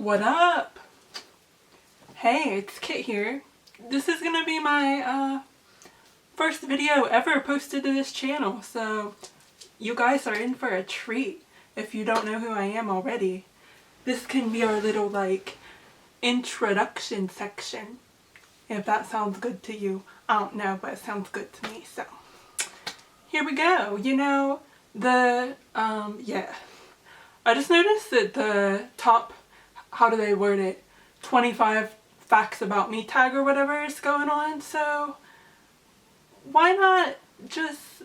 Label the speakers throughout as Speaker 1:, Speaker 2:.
Speaker 1: What up? Hey, it's Kit here. This is gonna be my first video ever posted to this channel, so you guys are in for a treat if you don't know who I am already. This can be our little like introduction section, if that sounds good to you. I don't know, but it sounds good to me, so here we go. You know, yeah. I just noticed that the top, how do they word it, 25 facts about me tag or whatever is going on, so why not just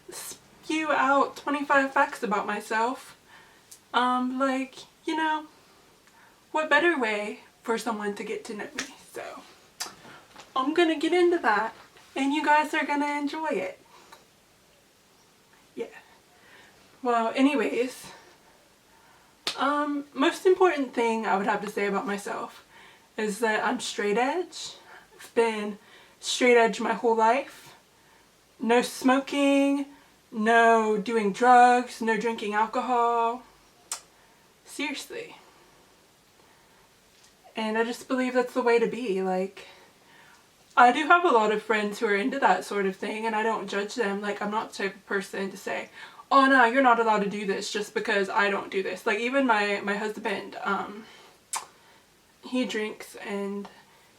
Speaker 1: spew out 25 facts about myself? Like, you know, what better way for someone to get to know me? So I'm gonna get into that and you guys are gonna enjoy it. Yeah. Well, anyways, most important thing I would have to say about myself is that I'm straight edge. I've been straight edge my whole life. No smoking, no doing drugs, no drinking alcohol. Seriously. And I just believe that's the way to be. Like, I do have a lot of friends who are into that sort of thing and I don't judge them. Like, I'm not the type of person to say, oh no, you're not allowed to do this just because I don't do this. Like, even my husband, he drinks and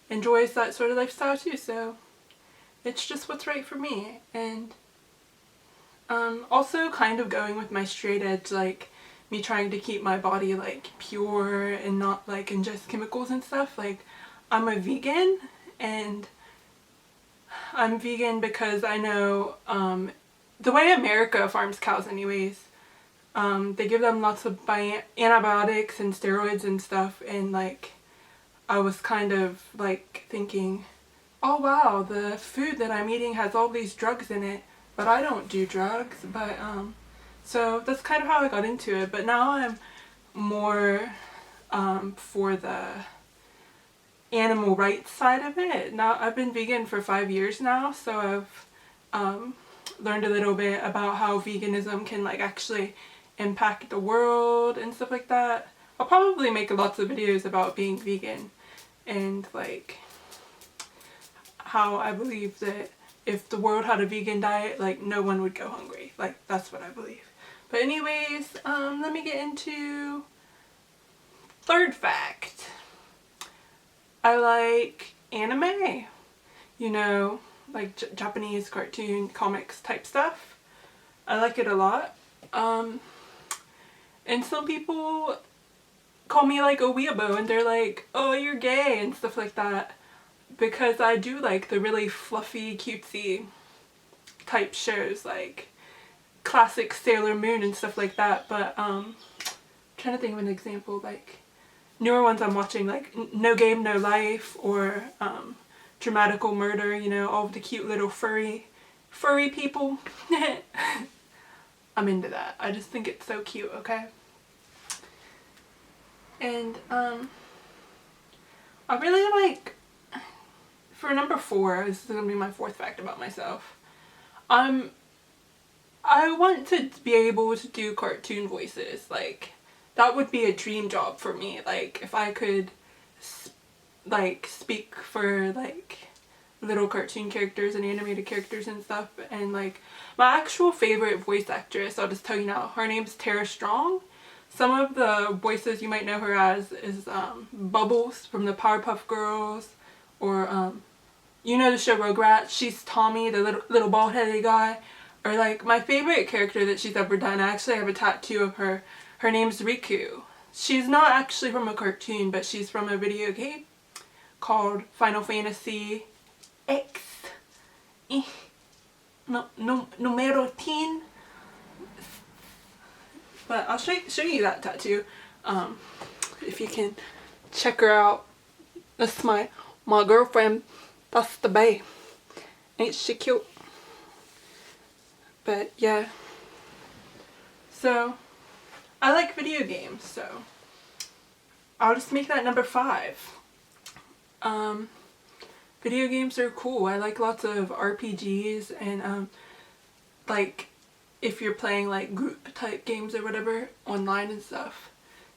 Speaker 1: enjoys that sort of lifestyle too, so it's just what's right for me. And also kind of going with my straight edge, like me trying to keep my body like pure and not like ingest chemicals and stuff. Like, I'm a vegan, and I'm vegan because I know the way America farms cows anyways, they give them lots of antibiotics and steroids and stuff, and like I was kind of like thinking, oh wow, the food that I'm eating has all these drugs in it, but I don't do drugs. But so that's kind of how I got into it. But now I'm more for the animal rights side of it. Now I've been vegan for 5 years now, so I've learned a little bit about how veganism can like actually impact the world and stuff like that. I'll probably make lots of videos about being vegan and like how I believe that if the world had a vegan diet, like no one would go hungry. Like, that's what I believe. But anyways, let me get into third fact. I like anime, you know, like Japanese cartoon comics type stuff. I like it a lot. And some people call me like a weeaboo and they're like, oh, you're gay and stuff like that, because I do like the really fluffy, cutesy type shows like classic Sailor Moon and stuff like that. But I'm trying to think of an example, like newer ones I'm watching, like No Game No Life, or Dramatical Murder, you know, all of the cute little furry people. I'm into that. I just think it's so cute, okay? And I really like, for number 4, this is gonna be my 4th fact about myself. I want to be able to do cartoon voices. Like, that would be a dream job for me. Like, if I could like speak for like little cartoon characters and animated characters and stuff. And like, my actual favorite voice actress, I'll just tell you now, her name's Tara Strong. Some of the voices you might know her as is Bubbles from the Powerpuff Girls, or you know the show Rugrats, she's Tommy, the little bald-headed guy. Or like, my favorite character that she's ever done, I actually have a tattoo of her. Her name's Riku. She's not actually from a cartoon, but she's from a video game called Final Fantasy X. Numero 10. But I'll show you that tattoo, if you can check her out. That's my girlfriend. That's the bae. Ain't she cute? But yeah. So I like video games, so I'll just make that number 5. Video games are cool. I like lots of RPGs, and like if you're playing like group type games or whatever online and stuff.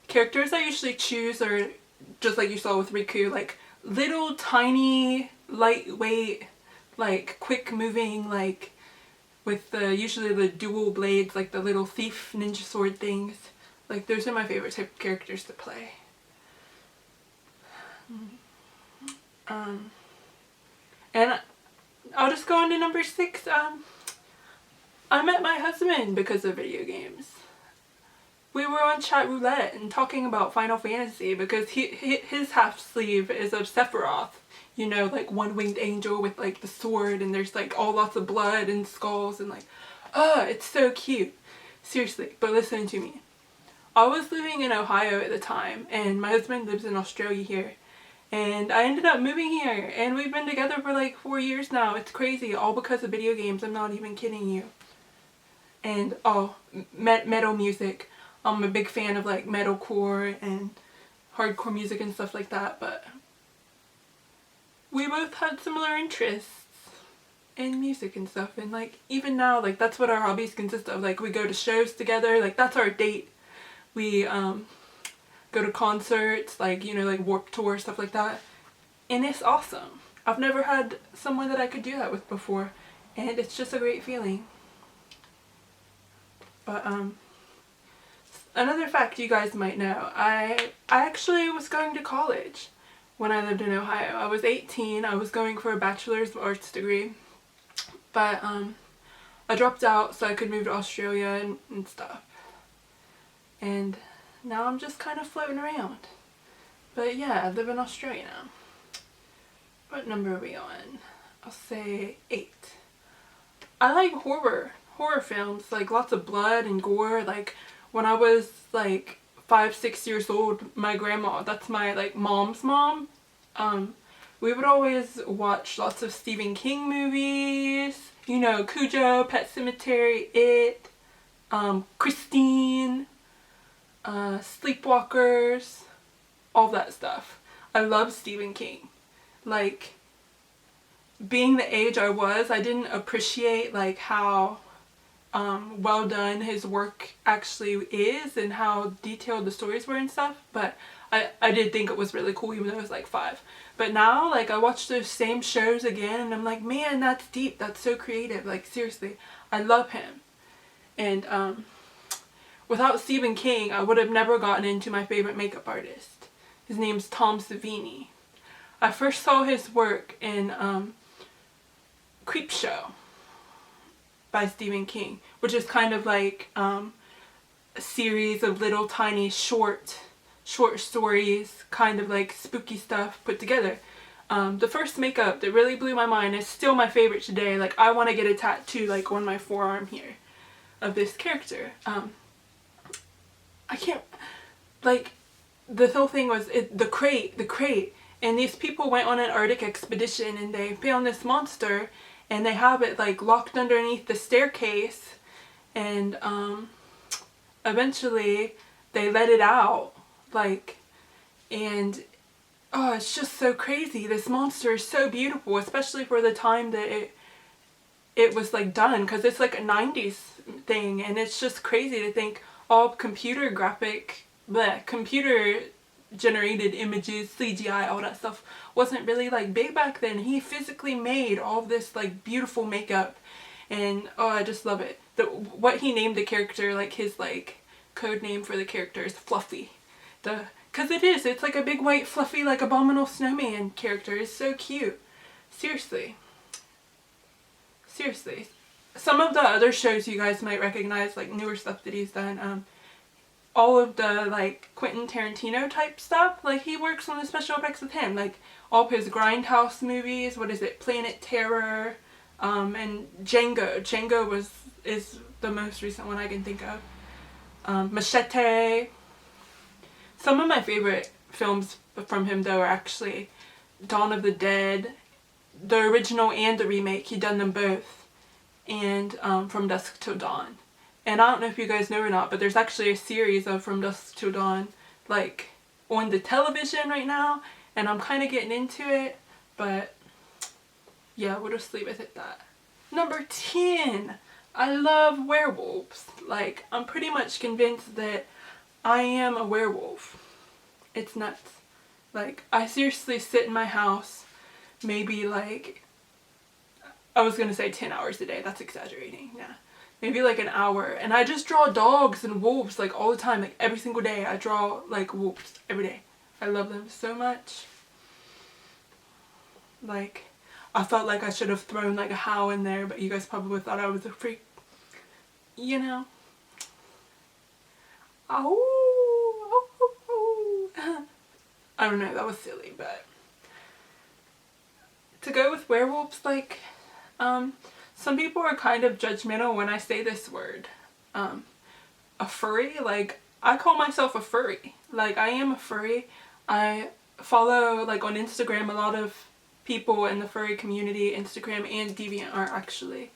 Speaker 1: Characters I usually choose are just like you saw with Riku, like little tiny lightweight, like quick moving, like with the usually the dual blades, like the little thief ninja sword things. Like those are my favorite type of characters to play. And I'll just go into number 6. I met my husband because of video games. We were on chat roulette and talking about Final Fantasy because his half sleeve is of Sephiroth. You know, like one-winged angel with like the sword, and there's like all lots of blood and skulls and like, oh, it's so cute. Seriously, but listen to me. I was living in Ohio at the time, and my husband lives in Australia here. And I ended up moving here, and we've been together for like 4 years now. It's crazy, all because of video games. I'm not even kidding you. And oh, metal music. I'm a big fan of like metalcore and hardcore music and stuff like that, but we both had similar interests in music and stuff, and like even now, like that's what our hobbies consist of. Like we go to shows together, like that's our date. We go to concerts, like, you know, like Warped Tour, stuff like that, and it's awesome. I've never had someone that I could do that with before, and it's just a great feeling. But another fact you guys might know, I actually was going to college when I lived in Ohio. I was 18, I was going for a Bachelor's of Arts degree, but I dropped out so I could move to Australia and stuff. And now I'm just kind of floating around. But yeah, I live in Australia now. What number are we on? I'll say 8. I like horror films, like lots of blood and gore. Like when I was like 5-6 years old, my grandma, that's my like mom's mom, we would always watch lots of Stephen King movies, you know, Cujo, Pet Sematary, It, Christine, Sleepwalkers, all that stuff. I love Stephen King. Like, being the age I was, I didn't appreciate like how well done his work actually is and how detailed the stories were and stuff, but I did think it was really cool even though I was like 5. But now, like, I watch those same shows again and I'm like, man, that's deep, that's so creative. Like, seriously, I love him. And without Stephen King, I would have never gotten into my favorite makeup artist. His name's Tom Savini. I first saw his work in Creepshow by Stephen King, which is kind of like a series of little tiny short stories, kind of like spooky stuff put together. The first makeup that really blew my mind is still my favorite today. Like, I want to get a tattoo like on my forearm here of this character. I can't, like, the whole thing was the crate, and these people went on an Arctic expedition and they found this monster and they have it like locked underneath the staircase, and eventually they let it out, like, and oh, it's just so crazy. This monster is so beautiful, especially for the time that it was like done, because it's like a 90s thing, and it's just crazy to think all computer generated images, CGI, all that stuff wasn't really like big back then. He physically made all this like beautiful makeup, and oh, I just love it. What he named the character, like his like code name for the character is Fluffy. Cause it's like a big white fluffy like abominable snowman character. It's so cute. Seriously. Some of the other shows you guys might recognize, like newer stuff that he's done, all of the like Quentin Tarantino type stuff, like he works on the special effects with him, like all of his Grindhouse movies, what is it, Planet Terror, and Django is the most recent one I can think of. Machete. Some of my favorite films from him though are actually Dawn of the Dead, the original and the remake, he done them both, and From Dusk Till Dawn. And I don't know if you guys know or not, but there's actually a series of From Dusk Till Dawn, like, on the television right now, and I'm kind of getting into it, but yeah, we'll just leave it at that. Number 10! I love werewolves. Like, I'm pretty much convinced that I am a werewolf. It's nuts. Like, I seriously sit in my house maybe like, I was gonna say 10 hours a day, that's exaggerating, yeah. Maybe like an hour, and I just draw dogs and wolves like all the time, like every single day I draw like wolves every day. I love them so much. Like, I felt like I should have thrown like a how in there, but you guys probably thought I was a freak. You know? Oh, I don't know, that was silly, but to go with werewolves, like, some people are kind of judgmental when I say this word. A furry, like, I call myself a furry. Like, I am a furry. I follow, like, on Instagram a lot of people in the furry community, Instagram and DeviantArt actually.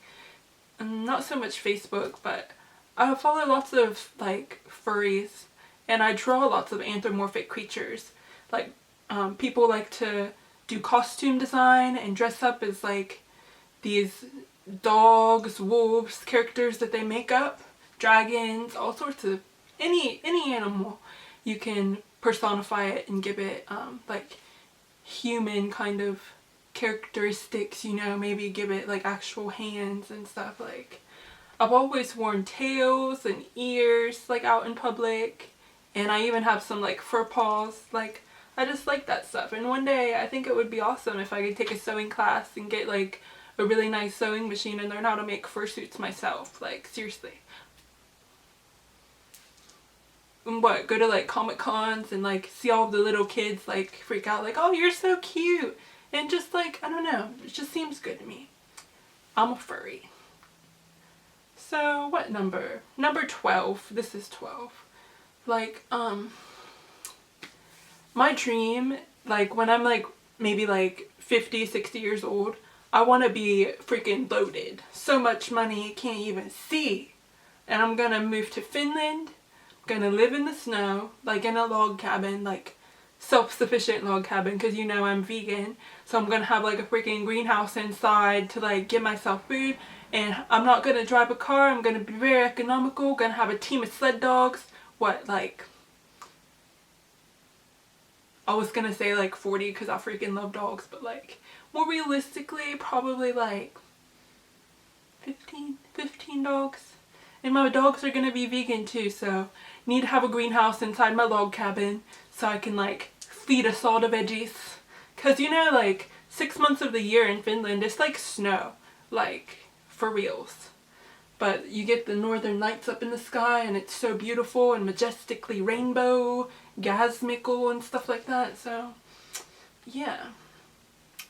Speaker 1: And not so much Facebook, but I follow lots of, like, furries, and I draw lots of anthropomorphic creatures. Like, people like to do costume design and dress up as, like, these dogs, wolves, characters that they make up, dragons, all sorts of, any animal. You can personify it and give it, like, human kind of characteristics, you know, maybe give it, like, actual hands and stuff. Like, I've always worn tails and ears, like, out in public, and I even have some, like, fur paws. Like, I just like that stuff, and one day I think it would be awesome if I could take a sewing class and get, like, a really nice sewing machine and learn how to make fursuits myself. Like, seriously. And what, go to, like, Comic Cons and, like, see all the little kids, like, freak out, like, oh, you're so cute, and just, like, I don't know, it just seems good to me. I'm a furry. So, what number? Number 12. This is 12. Like, my dream, like, when I'm, like, maybe, like, 50, 60 years old, I want to be freaking loaded. So much money, you can't even see. And I'm gonna move to Finland, gonna live in the snow, like, in a log cabin, like, self-sufficient log cabin, because you know I'm vegan. So I'm gonna have, like, a freaking greenhouse inside to, like, give myself food. And I'm not gonna drive a car, I'm gonna be very economical, gonna have a team of sled dogs. What, like, I was gonna say like 40 because I freaking love dogs, but like, more realistically, probably like 15 dogs. And my dogs are gonna be vegan too, so need to have a greenhouse inside my log cabin so I can like feed us all the veggies. Cause you know, like 6 months of the year in Finland, it's like snow, like for reals. But you get the northern lights up in the sky and it's so beautiful and majestically rainbow, gasmical and stuff like that. So yeah,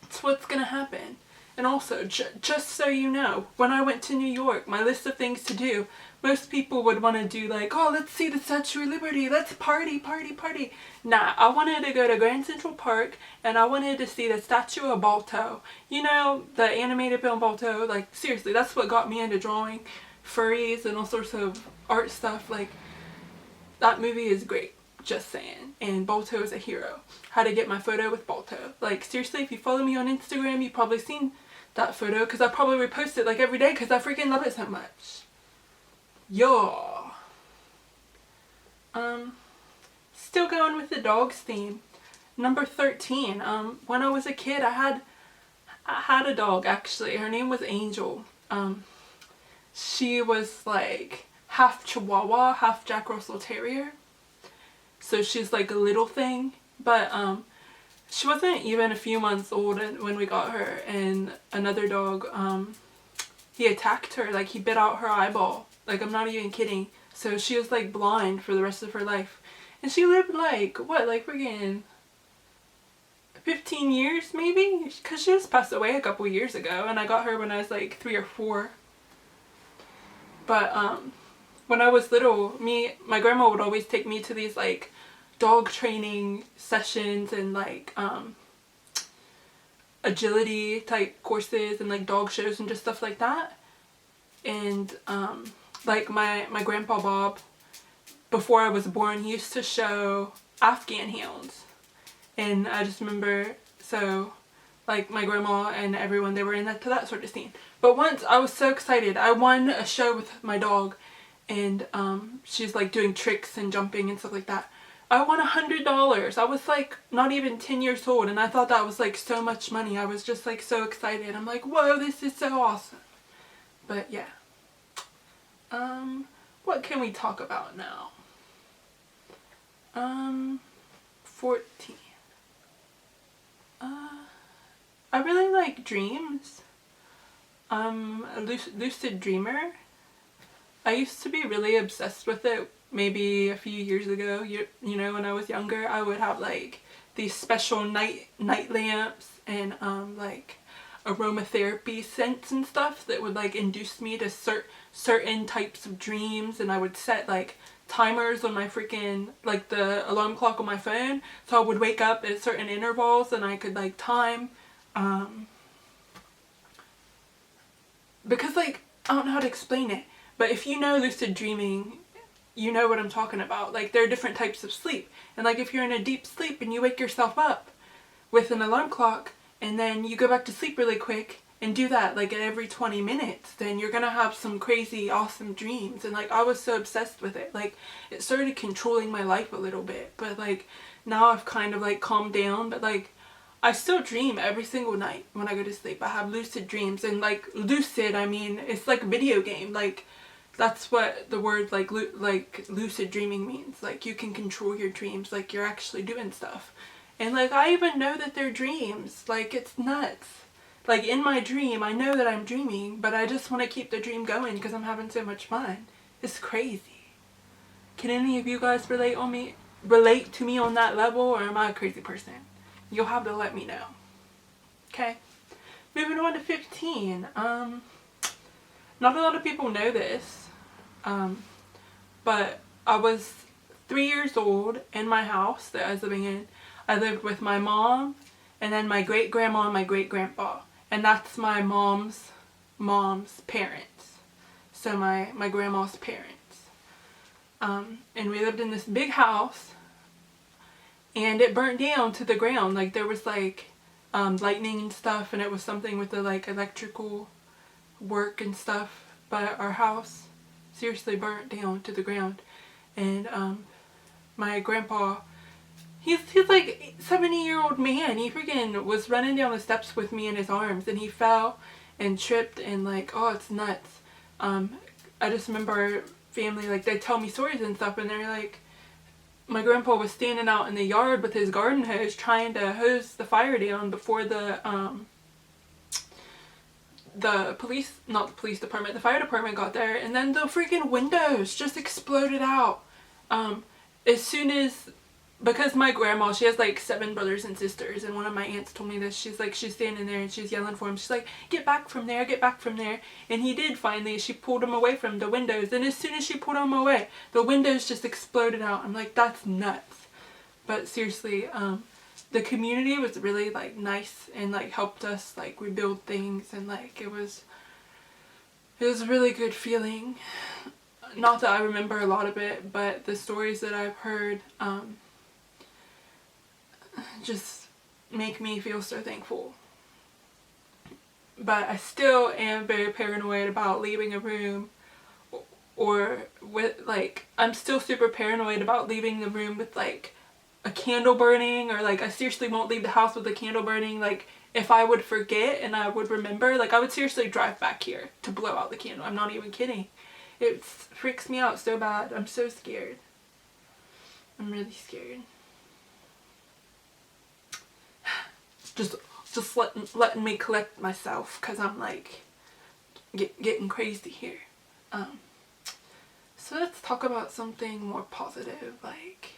Speaker 1: it's what's gonna happen. And also, just so you know, when I went to New York, my list of things to do, most people would want to do like, oh, let's see the Statue of Liberty, let's party, party, party. Nah, I wanted to go to Grand Central Park, and I wanted to see the statue of Balto. You know, the animated film Balto, like, seriously, that's what got me into drawing furries and all sorts of art stuff. Like, that movie is great, just saying. And Balto is a hero. How to get my photo with Balto. Like, seriously, if you follow me on Instagram, you've probably seen that photo, because I probably repost it like every day because I freaking love it so much. Yeah. Still going with the dogs theme. Number 13. When I was a kid, I had a dog, actually. Her name was Angel. She was like half Chihuahua, half Jack Russell Terrier. So she's like a little thing, but she wasn't even a few months old when we got her, and another dog, he attacked her, like he bit out her eyeball. Like, I'm not even kidding. So she was like blind for the rest of her life. And she lived like, what, like friggin' 15 years maybe? Because she just passed away a couple years ago, and I got her when I was like 3 or 4. But when I was little, my grandma would always take me to these like dog training sessions and like agility type courses and like dog shows and just stuff like that. And like my grandpa Bob, before I was born, he used to show Afghan hounds. And I just remember, so like my grandma and everyone, they were into that sort of scene. But once I was so excited, I won a show with my dog, and she's like doing tricks and jumping and stuff like that. I won $100. I was like not even 10 years old, and I thought that was like so much money. I was just like so excited. I'm like, whoa, this is so awesome. But yeah. What can we talk about now? 14. I really like dreams. I'm a lucid dreamer. I used to be really obsessed with it maybe a few years ago. You know, when I was younger, I would have like these special night lamps and like aromatherapy scents and stuff that would like induce me to certain types of dreams, and I would set like timers on my freaking, like the alarm clock on my phone, so I would wake up at certain intervals and I could like time, because like, I don't know how to explain it, but if you know lucid dreaming, you know what I'm talking about. Like, there are different types of sleep, and like if you're in a deep sleep and you wake yourself up with an alarm clock and then you go back to sleep really quick and do that like every 20 minutes, then you're gonna have some crazy awesome dreams. And like, I was so obsessed with it, like it started controlling my life a little bit, but like now I've kind of like calmed down. But like, I still dream every single night when I go to sleep. I have lucid dreams, and like lucid, I mean, it's like a video game. Like, that's what the word like lucid dreaming means. Like, you can control your dreams, like you're actually doing stuff. And like, I even know that they're dreams. Like, it's nuts. Like, in my dream, I know that I'm dreaming, but I just want to keep the dream going because I'm having so much fun. It's crazy. Can any of you guys relate to me on that level, or am I a crazy person? You'll have to let me know. Okay. Moving on to 15. Not a lot of people know this, but I was 3 years old in my house that I was living in. I lived with my mom, and then my great-grandma and my great-grandpa. And that's my mom's parents. So my grandma's parents. And we lived in this big house, and it burnt down to the ground. Like, there was like lightning and stuff, and it was something with the like electrical work and stuff. But our house seriously burnt down to the ground. And my grandpa, he's like 70-year-old man. He freaking was running down the steps with me in his arms, and he fell and tripped, and like, oh, it's nuts. I just remember our family, like, they tell me stories and stuff, and they're like, my grandpa was standing out in the yard with his garden hose trying to hose the fire down before the fire department got there, and then the freaking windows just exploded out. As soon as, because my grandma, she has like 7 brothers and sisters, and one of my aunts told me this. She's like, she's standing there and she's yelling for him. She's like, get back from there, get back from there. And he did finally. She pulled him away from the windows, and as soon as she pulled him away, the windows just exploded out. I'm like, that's nuts. But seriously, the community was really like nice and like helped us like rebuild things, and like it was a really good feeling. Not that I remember a lot of it, but the stories that I've heard just make me feel so thankful. But I still am very paranoid about leaving a room, or with like, I'm still super paranoid about leaving the room with like a candle burning, or like I seriously won't leave the house with a candle burning. Like, if I would forget and I would remember, like I would seriously drive back here to blow out the candle. I'm not even kidding. It freaks me out so bad. I'm so scared. I'm really scared. Just letting me collect myself, because I'm like getting crazy here. So let's talk about something more positive, like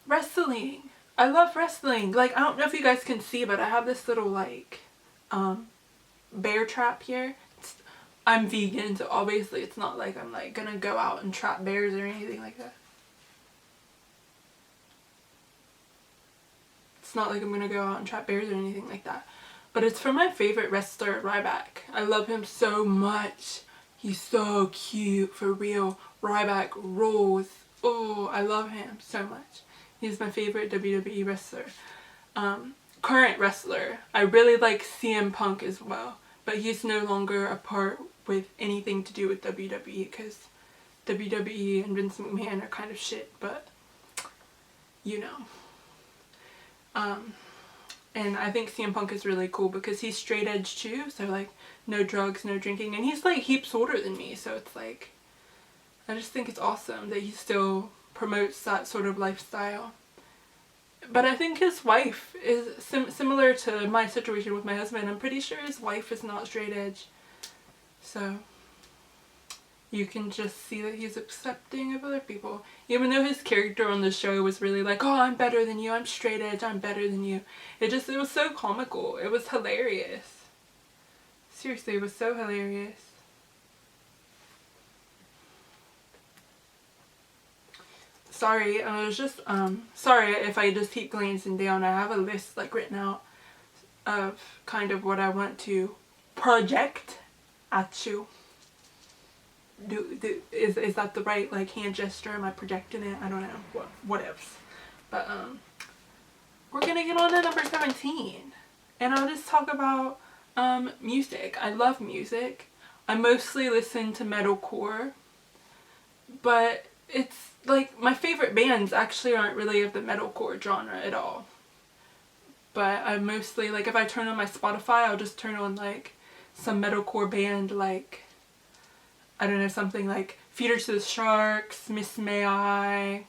Speaker 1: wrestling. I love wrestling. Like, I don't know if you guys can see, but I have this little like bear trap here. I'm vegan, so obviously it's not like I'm like gonna go out and trap bears or anything like that. It's not like I'm gonna go out and trap bears or anything like that. But it's for my favorite wrestler, Ryback. I love him so much. He's so cute, for real. Ryback rules. Oh, I love him so much. He's my favorite WWE wrestler. Current wrestler, I really like CM Punk as well. But he's no longer a part with anything to do with WWE, because WWE and Vince McMahon are kind of shit, but you know. And I think CM Punk is really cool because he's straight edge too, so like no drugs, no drinking, and he's like heaps older than me, so it's like I just think it's awesome that he still promotes that sort of lifestyle. But I think his wife is similar to my situation with my husband. I'm pretty sure his wife is not straight edge. So you can just see that he's accepting of other people. Even though his character on the show was really like, oh, I'm better than you, I'm straight edge, I'm better than you. It was so comical. It was hilarious. Seriously, it was so hilarious. Sorry, I was just, sorry if I just keep glancing down. I have a list like written out of kind of what I want to project at you. Is that the right like hand gesture? Am I projecting it? I don't know. What else? But we're gonna get on to number 17, and I'll just talk about music. I love music. I mostly listen to metalcore, but it's like my favorite bands actually aren't really of the metalcore genre at all. But I mostly, like, if I turn on my Spotify, I'll just turn on like some metalcore band, like I don't know, something like Feeder to the Sharks, Miss May I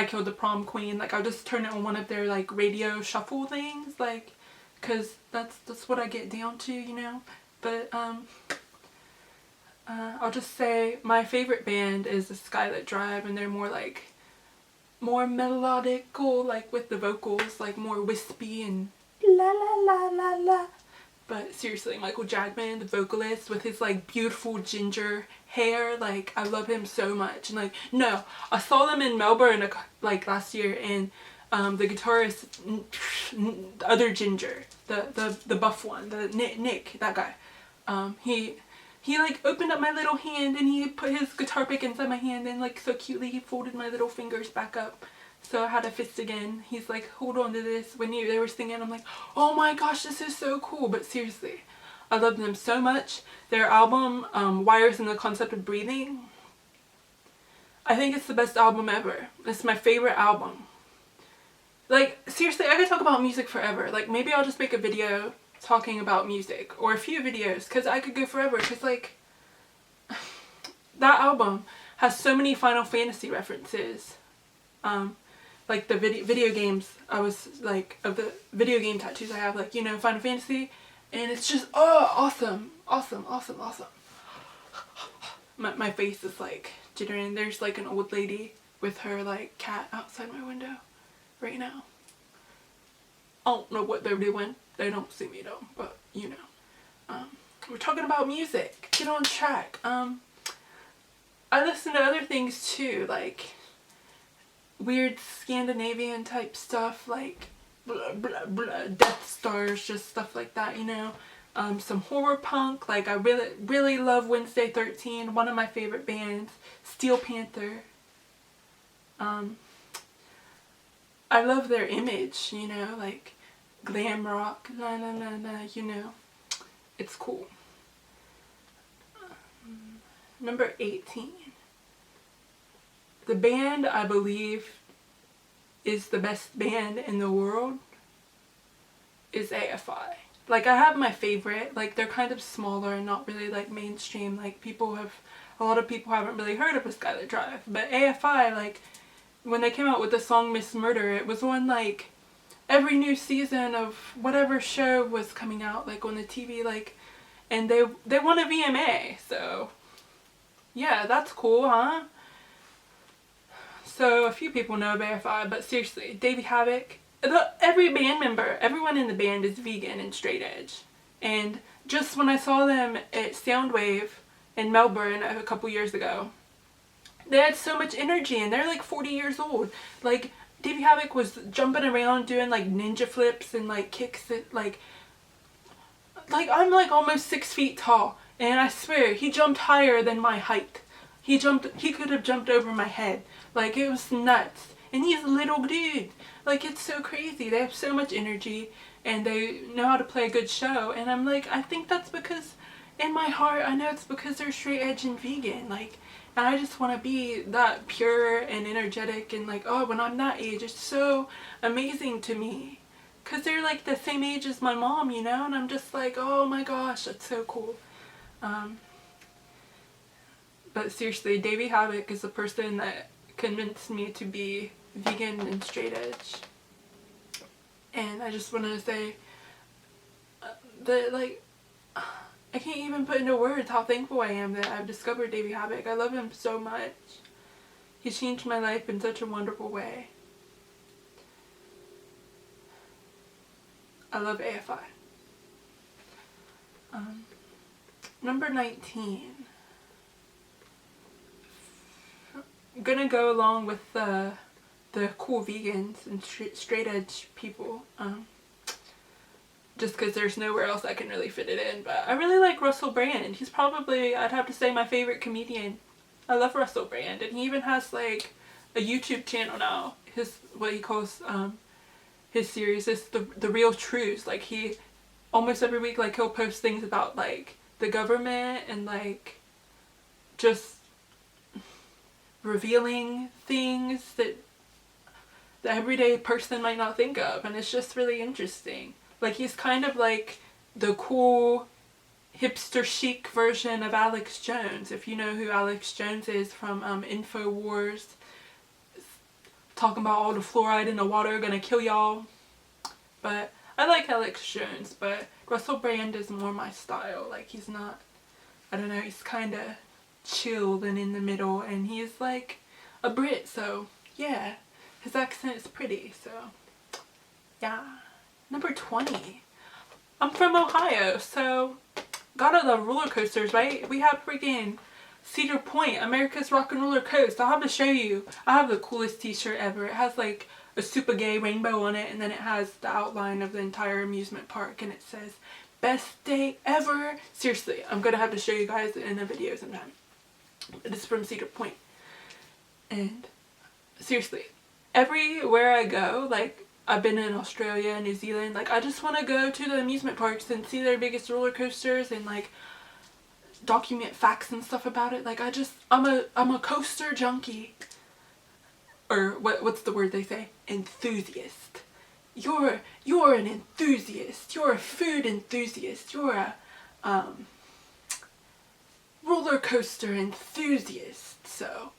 Speaker 1: Killed the Prom Queen. Like I'll just turn it on one of their like radio shuffle things, like, cause that's what I get down to, you know. But I'll just say my favorite band is the Skylit Drive, and they're more melodical, like with the vocals, like more wispy and la la la la la. But seriously, Michael Jackman, the vocalist, with his like beautiful ginger hair, like I love him so much. And like, no, I saw them in Melbourne like last year, and the guitarist, the other ginger, the buff one, the Nick, that guy, he like opened up my little hand and he put his guitar pick inside my hand, and like so cutely he folded my little fingers back up so I had a fist again. He's like, hold on to this. When they were singing, I'm like, oh my gosh, this is so cool. But seriously, I love them so much. Their album, Wires and the Concept of Breathing, I think it's the best album ever. It's my favorite album. Like, seriously, I could talk about music forever. Like, maybe I'll just make a video talking about music, or a few videos, because I could go forever, because like that album has so many Final Fantasy references. Like the video games, I was like, of the video game tattoos I have, like, you know, Final Fantasy, and it's just, oh, awesome, awesome, awesome, awesome. My face is like jittering. There's like an old lady with her like cat outside my window right now. I don't know what they're doing. They don't see me though, but you know. We're talking about music. Get on track. I listen to other things too, like weird Scandinavian type stuff, like blah, blah, blah, Death Stars, just stuff like that, you know. Some horror punk, like I really love Wednesday 13, one of my favorite bands, Steel Panther. I love their image, you know, like glam rock, na na na na, you know, it's cool. Number 18. The band I believe is the best band in the world is AFI. Like, I have my favorite, like they're kind of smaller and not really like mainstream, like a lot of people haven't really heard of a Skylit Drive, but AFI, like when they came out with the song Miss Murder, it was on like every new season of whatever show was coming out, like on the TV, like, and they won a VMA, so yeah, that's cool, huh? So a few people know of AFI, but seriously, Davey Havok, every band member, everyone in the band is vegan and straight edge. And just when I saw them at Soundwave in Melbourne a couple years ago, they had so much energy, and they're like 40 years old. Like, Davey Havok was jumping around doing like ninja flips and like kicks it, like I'm like almost 6 feet tall, and I swear he jumped higher than my height. He could have jumped over my head. Like, it was nuts. And he's a little dude. Like, it's so crazy. They have so much energy, and they know how to play a good show. And I'm like, I think that's because, in my heart, I know it's because they're straight edge and vegan. Like, And I just want to be that pure and energetic, and like, oh, when I'm that age, it's so amazing to me. Because they're like the same age as my mom, you know? And I'm just like, oh my gosh, that's so cool. But seriously, Davey Havoc is the person that convinced me to be vegan and straight edge. And I just want to say that, like, I can't even put into words how thankful I am that I've discovered Davey Havoc. I love him so much. He's changed my life in such a wonderful way. I love AFI. Number 19. I'm gonna go along with the cool vegans and straight edge people. Just because there's nowhere else I can really fit it in. But I really like Russell Brand. He's probably, I'd have to say, my favorite comedian. I love Russell Brand. And he even has like a YouTube channel now. His, what he calls his series is the Real Truths. Like, he almost every week, like, he'll post things about like the government and like just revealing things that the everyday person might not think of. And it's just really interesting. Like, he's kind of like the cool hipster chic version of Alex Jones. If you know who Alex Jones is from InfoWars, talking about all the fluoride in the water gonna kill y'all. But I like Alex Jones, but Russell Brand is more my style. Like, he's not, I don't know, he's kind of chill and in the middle, and he's like a Brit, so yeah, his accent is pretty, so yeah. Number 20. I'm from Ohio, so gotta love roller coasters, right? We have freaking Cedar Point, America's Rock and Roller Coast. I'll have to show you. I have the coolest t-shirt ever. It has like a super gay rainbow on it, and then it has the outline of the entire amusement park, and it says, best day ever. Seriously, I'm gonna have to show you guys in a video sometime. It's from Cedar Point. And seriously, everywhere I go, like, I've been in Australia, New Zealand, like, I just want to go to the amusement parks and see their biggest roller coasters and like document facts and stuff about it. Like, I'm a coaster junkie, or what's the word they say? Enthusiast. You're an enthusiast. You're a food enthusiast. You're a roller coaster enthusiast. So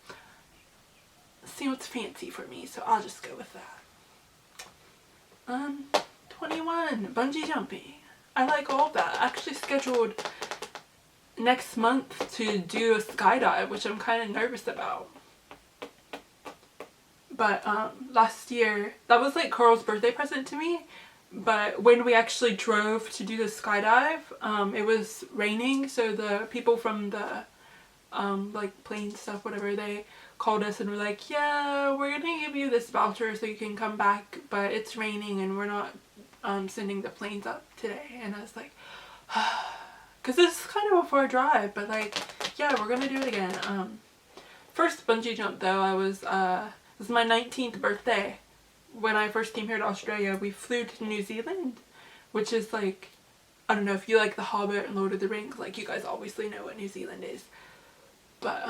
Speaker 1: seems fancy for me, so I'll just go with that. 21, bungee jumping. I like all of that. I actually scheduled next month to do a skydive, which I'm kind of nervous about. But last year, that was like Carl's birthday present to me. But when we actually drove to do the skydive, it was raining, so the people from the like plane stuff, whatever, they called us and were like, yeah, we're gonna give you this voucher so you can come back, but it's raining and we're not sending the planes up today. And I was like, because this is kind of a far drive, but like, yeah, we're gonna do it again. First bungee jump though, I was it was my 19th birthday. When I first came here to Australia, we flew to New Zealand, which is like, I don't know if you like The Hobbit and Lord of the Rings, like, you guys obviously know what New Zealand is. But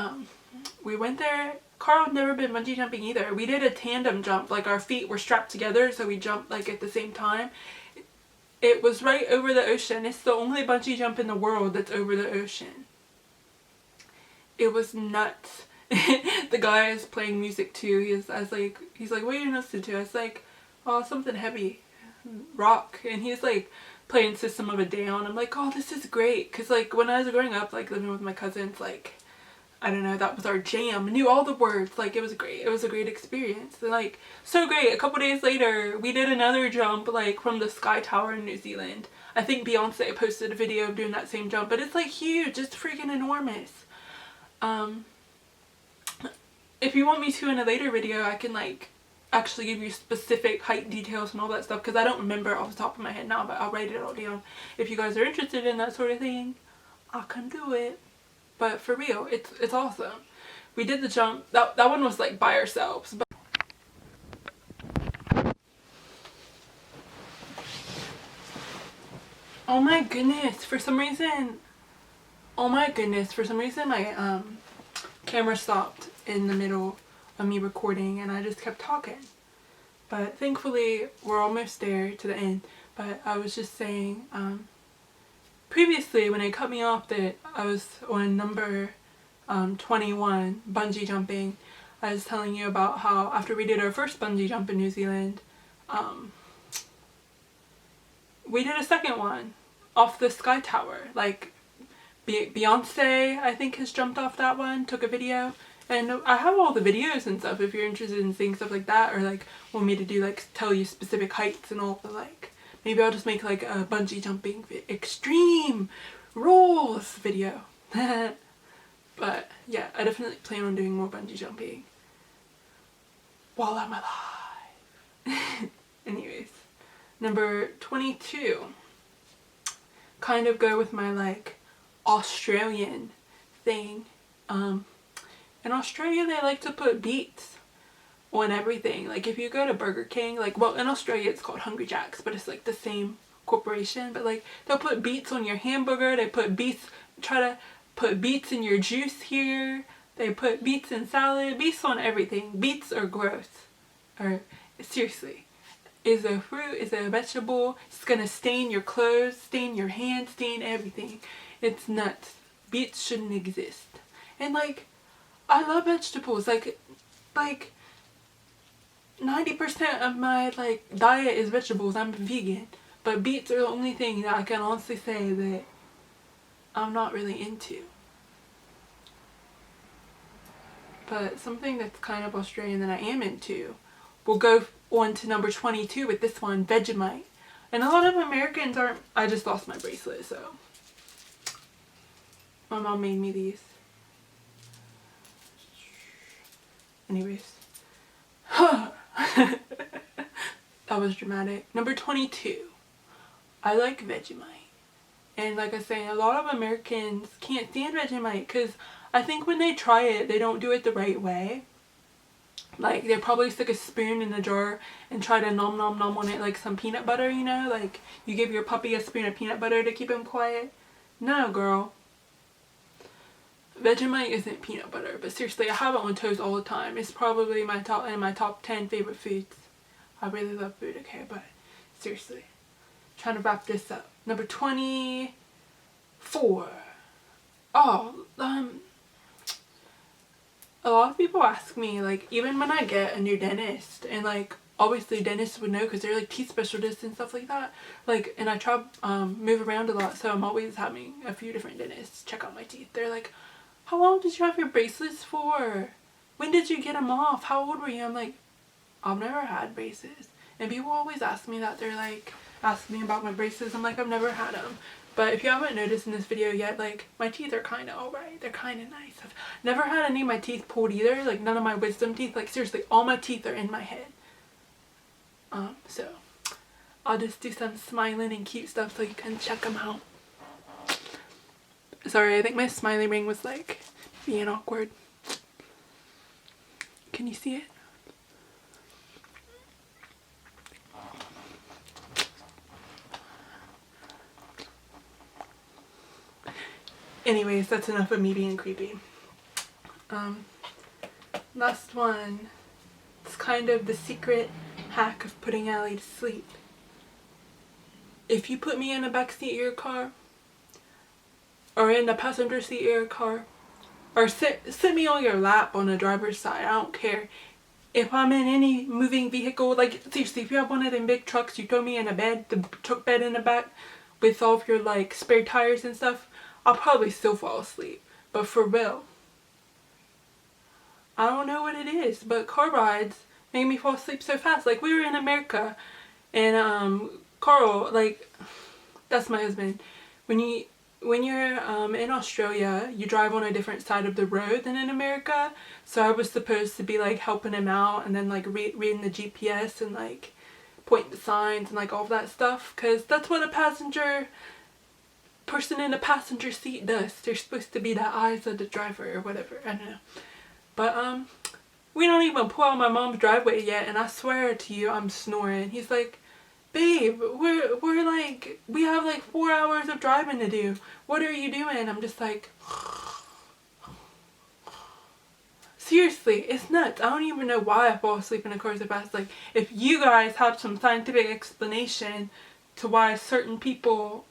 Speaker 1: we went there. Carl had never been bungee jumping either. We did a tandem jump, like our feet were strapped together, so we jumped like at the same time. It was right over the ocean. It's the only bungee jump in the world that's over the ocean. It was nuts. The guy is playing music too. He's like, what are you listening to? I was like, oh, something heavy, rock. And he's like playing System of a Down. I'm like, oh, this is great. Cause like when I was growing up, like living with my cousins, like, I don't know, that was our jam. I knew all the words. Like, it was great. It was a great experience. And like, so great. A couple days later, we did another jump, like from the Sky Tower in New Zealand. I think Beyonce posted a video of doing that same jump, but it's like huge. It's freaking enormous. If you want me to in a later video, I can like actually give you specific height details and all that stuff, because I don't remember off the top of my head now, but I'll write it all down. If you guys are interested in that sort of thing, I can do it. But for real, it's awesome. We did the jump. That one was like by ourselves. But oh my goodness, for some reason my camera stopped in the middle of me recording and I just kept talking. But thankfully we're almost there to the end. But I was just saying, previously when it cut me off that I was on number 21, bungee jumping, I was telling you about how after we did our first bungee jump in New Zealand, we did a second one off the Sky Tower. Like Beyonce, I think, has jumped off that one, took a video. And I have all the videos and stuff if you're interested in seeing stuff like that, or like want me to do like tell you specific heights and all the like. Maybe I'll just make like a bungee jumping extreme rolls video. But yeah, I definitely plan on doing more bungee jumping while I'm alive. Anyways, number 22. Kind of go with my like Australian thing. In Australia they like to put beets on everything. Like if you go to Burger King, like, well, in Australia it's called Hungry Jack's, but it's like the same corporation. But like they'll put beets on your hamburger, they put beets, try to put beets in your juice here, they put beets in salad, beets on everything. Beets are gross. Or seriously, is a fruit, is a vegetable. It's gonna stain your clothes, stain your hands, stain everything. It's nuts. Beets shouldn't exist. And like, I love vegetables. Like 90% of my like diet is vegetables. I'm vegan, but beets are the only thing that I can honestly say that I'm not really into. But something that's kind of Australian that I am into, we'll go on to number 22 with this one, Vegemite. And a lot of Americans aren't. I just lost my bracelet, so my mom made me these. Anyways. That was dramatic. Number 22. I like Vegemite. And like I say, a lot of Americans can't stand Vegemite because I think when they try it, they don't do it the right way. Like, they probably stick a spoon in a jar and try to nom nom nom on it like some peanut butter, you know? Like, you give your puppy a spoon of peanut butter to keep him quiet. No, girl. Vegemite isn't peanut butter, but seriously, I have it on toast all the time. It's probably in my top 10 favorite foods. I really love food, okay? But seriously, trying to wrap this up. Number 24. Oh, a lot of people ask me, like, even when I get a new dentist, and like, obviously dentists would know because they're like teeth specialists and stuff like that. Like, and I try move around a lot, so I'm always having a few different dentists check out my teeth. They're like, how long did you have your braces for? When did you get them off? How old were you? I'm like, I've never had braces. And people always ask me that. They're like, asking me about my braces. I'm like, I've never had them. But if you haven't noticed in this video yet, like, my teeth are kind of alright. They're kind of nice. I've never had any of my teeth pulled either. Like, none of my wisdom teeth. Like, seriously, all my teeth are in my head. So, I'll just do some smiling and cute stuff so you can check them out. Sorry, I think my smiley ring was, like, being awkward. Can you see it? Anyways, that's enough of me being creepy. Last one. It's kind of the secret hack of putting Allie to sleep. If you put me in the back seat of your car, or in the passenger seat of your car, or sit me on your lap on the driver's side, I don't care. If I'm in any moving vehicle, like, seriously, if you have one of them big trucks, you throw me in a bed, the truck bed in the back, with all of your, like, spare tires and stuff, I'll probably still fall asleep. But for real, I don't know what it is, but car rides make me fall asleep so fast. Like, we were in America, and Carl, like, that's my husband, when you're in Australia, you drive on a different side of the road than in America. So I was supposed to be like helping him out and then like reading the GPS and like pointing the signs and like all of that stuff, because that's what a person in the passenger seat does. They're supposed to be the eyes of the driver or whatever. I don't know. But we don't even pull out my mom's driveway yet, and I swear to you, I'm snoring. He's like, babe, we're like, we have like 4 hours of driving to do. What are you doing? I'm just like, seriously, it's nuts. I don't even know why I fall asleep in a car so fast. Like, if you guys have some scientific explanation to why certain people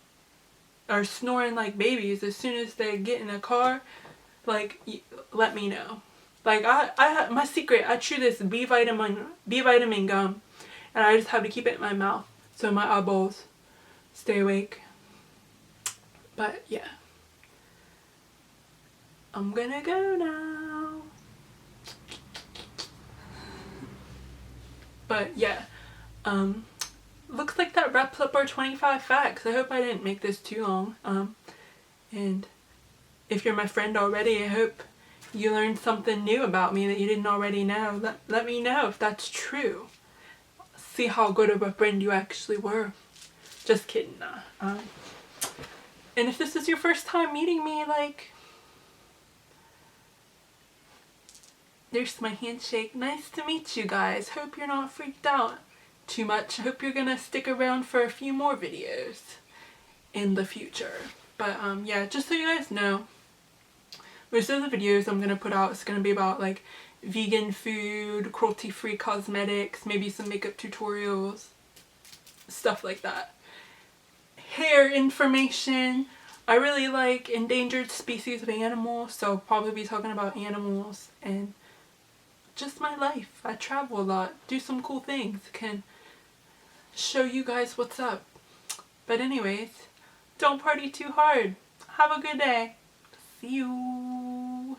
Speaker 1: are snoring like babies as soon as they get in a car, like, let me know. Like, my secret, I chew this B vitamin gum, and I just have to keep it in my mouth so my eyeballs stay awake. But yeah, I'm gonna go now. But yeah, looks like that wraps up our 25 facts. I hope I didn't make this too long. And if you're my friend already, I hope you learned something new about me that you didn't already know. Let me know if that's true. See how good of a friend you actually were. Just kidding, nah. And if this is your first time meeting me, like, there's my handshake. Nice to meet you guys. Hope you're not freaked out too much. Hope you're gonna stick around for a few more videos in the future. But yeah, just so you guys know, most of the videos I'm gonna put out is gonna be about like vegan food, cruelty-free cosmetics, maybe some makeup tutorials, stuff like that. Hair information. I really like endangered species of animals, so I'll probably be talking about animals and just my life. I travel a lot, do some cool things, can show you guys what's up. But anyways, don't party too hard. Have a good day. See you.